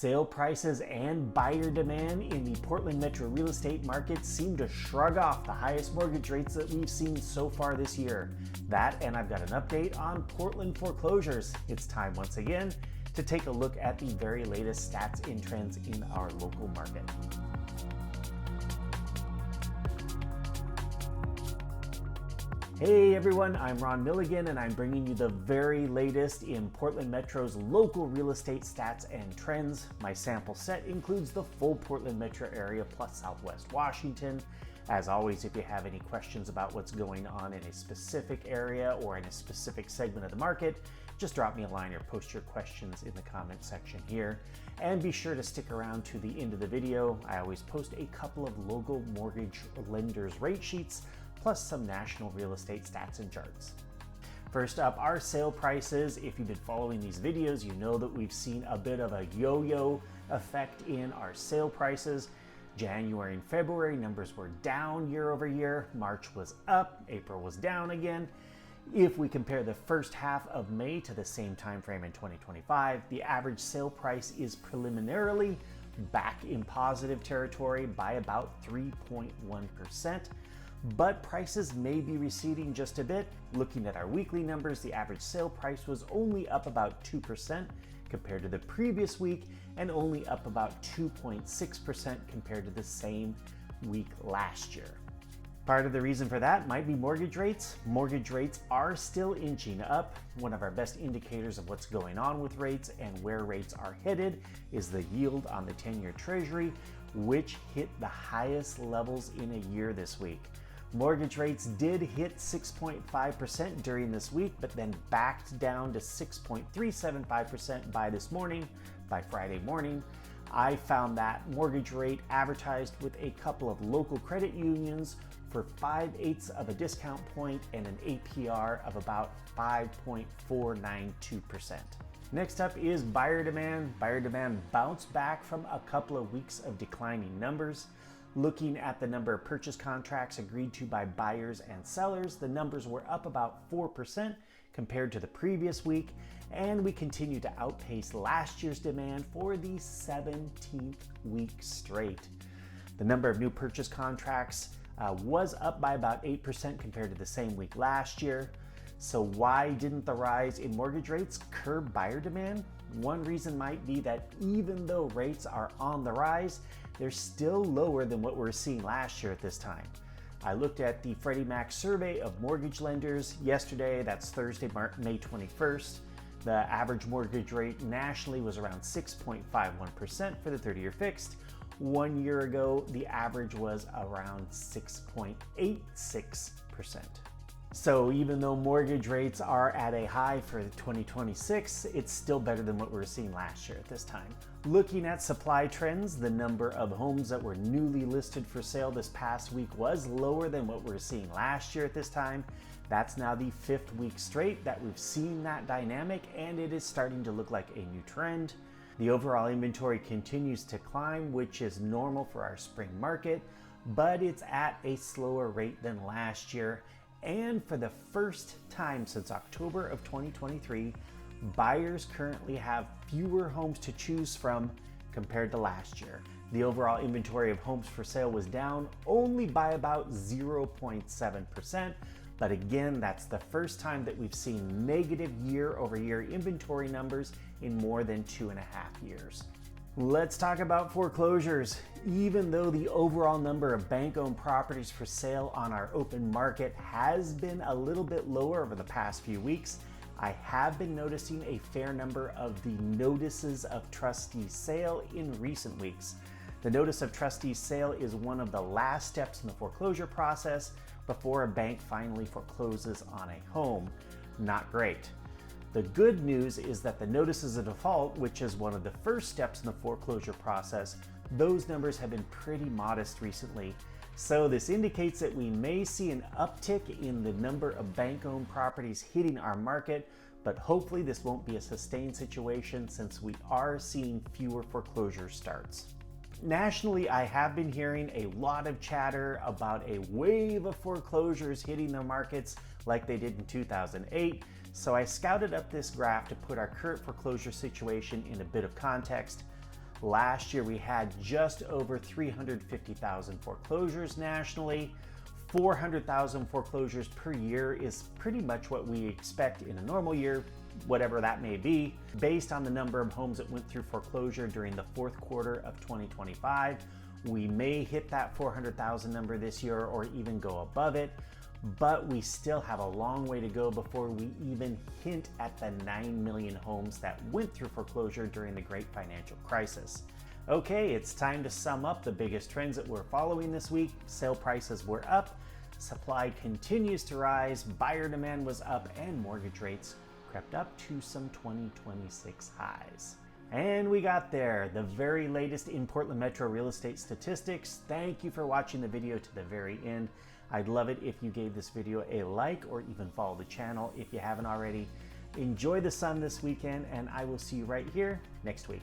Sale prices and buyer demand in the Portland metro real estate market seem to shrug off the highest mortgage rates that we've seen so far this year. That, and I've got an update on Portland foreclosures. It's time once again to take a look at the very latest stats and trends in our local market. Hey everyone, I'm RRMilligan and I'm bringing you the very latest in Portland Metro's local real estate stats and trends. My sample set includes the full Portland Metro area plus Southwest Washington. As always, if you have any questions about what's going on in a specific area or in a specific segment of the market, just drop me a line or post your questions in the comment section here. And be sure to stick around to the end of the video. I always post a couple of local mortgage lenders' rate sheets plus some national real estate stats and charts. First up, our sale prices. If you've been following these videos, you know that we've seen a bit of a yo-yo effect in our sale prices. January and February numbers were down year over year. March was up, April was down again. If we compare the first half of May to the same time frame in 2025, the average sale price is preliminarily back in positive territory by about 3.1%. But prices may be receding just a bit. Looking at our weekly numbers, the average sale price was only up about 2% compared to the previous week and only up about 2.6% compared to the same week last year. Part of the reason for that might be mortgage rates. Mortgage rates are still inching up. One of our best indicators of what's going on with rates and where rates are headed is the yield on the 10-year Treasury, which hit the highest levels in a year this week. Mortgage rates did hit 6.5% during this week, but then backed down to 6.375% by Friday morning. I found that mortgage rate advertised with a couple of local credit unions for 5/8 of a discount point and an APR of about 5.492%. Next up is buyer demand. Buyer demand bounced back from a couple of weeks of declining numbers. Looking at the number of purchase contracts agreed to by buyers and sellers, the numbers were up about 4% compared to the previous week, and we continue to outpace last year's demand for the 17th week straight. The number of new purchase contracts was up by about 8% compared to the same week last year. So why didn't the rise in mortgage rates curb buyer demand? One reason might be that even though rates are on the rise, they're still lower than what we were seeing last year at this time. I looked at the Freddie Mac survey of mortgage lenders yesterday. That's Thursday, May 21st. The average mortgage rate nationally was around 6.51% for the 30-year fixed. 1 year ago, the average was around 6.86%. So even though mortgage rates are at a high for 2026, it's still better than what we were seeing last year at this time. Looking at supply trends, the number of homes that were newly listed for sale this past week was lower than what we were seeing last year at this time. That's now the 5th week straight that we've seen that dynamic, and it is starting to look like a new trend. The overall inventory continues to climb, which is normal for our spring market, but it's at a slower rate than last year. And for the first time since October of 2023, buyers currently have fewer homes to choose from compared to last year. The overall inventory of homes for sale was down only by about 0.7%. But again, that's the first time that we've seen negative year-over-year inventory numbers in more than 2.5 years. Let's talk about foreclosures. Even though the overall number of bank-owned properties for sale on our open market has been a little bit lower over the past few weeks, I have been noticing a fair number of the notices of trustee sale in recent weeks. The notice of trustee sale is one of the last steps in the foreclosure process before a bank finally forecloses on a home. Not great. The good news is that the notices of default, which is one of the first steps in the foreclosure process, those numbers have been pretty modest recently. So this indicates that we may see an uptick in the number of bank-owned properties hitting our market, but hopefully this won't be a sustained situation since we are seeing fewer foreclosure starts. Nationally, I have been hearing a lot of chatter about a wave of foreclosures hitting the markets like they did in 2008. So I scouted up this graph to put our current foreclosure situation in a bit of context. Last year we had just over 350,000 foreclosures nationally. 400,000 foreclosures per year is pretty much what we expect in a normal year, whatever that may be. Based on the number of homes that went through foreclosure during the fourth quarter of 2025, we may hit that 400,000 number this year or even go above it, but we still have a long way to go before we even hint at the 9 million homes that went through foreclosure during the Great Financial Crisis. Okay, it's time to sum up the biggest trends that we're following this week. Sale prices were up, supply continues to rise, buyer demand was up, and mortgage rates crept up to some 2026 highs. And we got there, the very latest in Portland Metro real estate statistics. Thank you for watching the video to the very end. I'd love it if you gave this video a like or even follow the channel if you haven't already. Enjoy the sun this weekend, and I will see you right here next week.